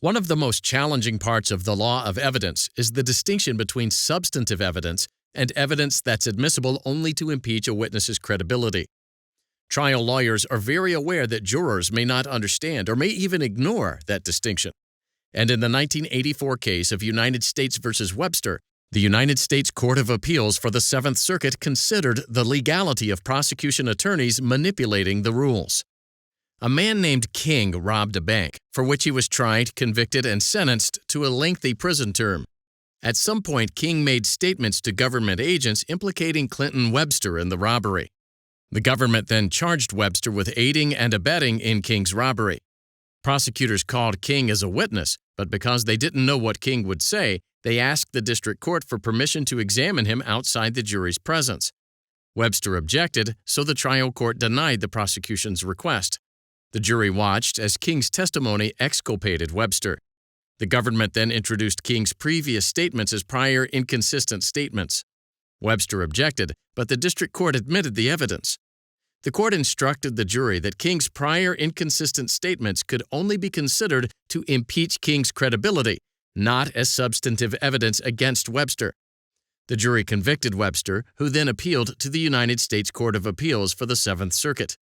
One of the most challenging parts of the law of evidence is the distinction between substantive evidence and evidence that's admissible only to impeach a witness's credibility. Trial lawyers are very aware that jurors may not understand or may even ignore that distinction. And in the 1984 case of United States v. Webster, the United States Court of Appeals for the Seventh Circuit considered the legality of prosecution attorneys manipulating the rules. A man named King robbed a bank, for which he was tried, convicted, and sentenced to a lengthy prison term. At some point, King made statements to government agents implicating Clinton Webster in the robbery. The government then charged Webster with aiding and abetting in King's robbery. Prosecutors called King as a witness, but because they didn't know what King would say, they asked the district court for permission to examine him outside the jury's presence. Webster objected, so the trial court denied the prosecution's request. The jury watched as King's testimony exculpated Webster. The government then introduced King's previous statements as prior inconsistent statements. Webster objected, but the district court admitted the evidence. The court instructed the jury that King's prior inconsistent statements could only be considered to impeach King's credibility, not as substantive evidence against Webster. The jury convicted Webster, who then appealed to the United States Court of Appeals for the Seventh Circuit.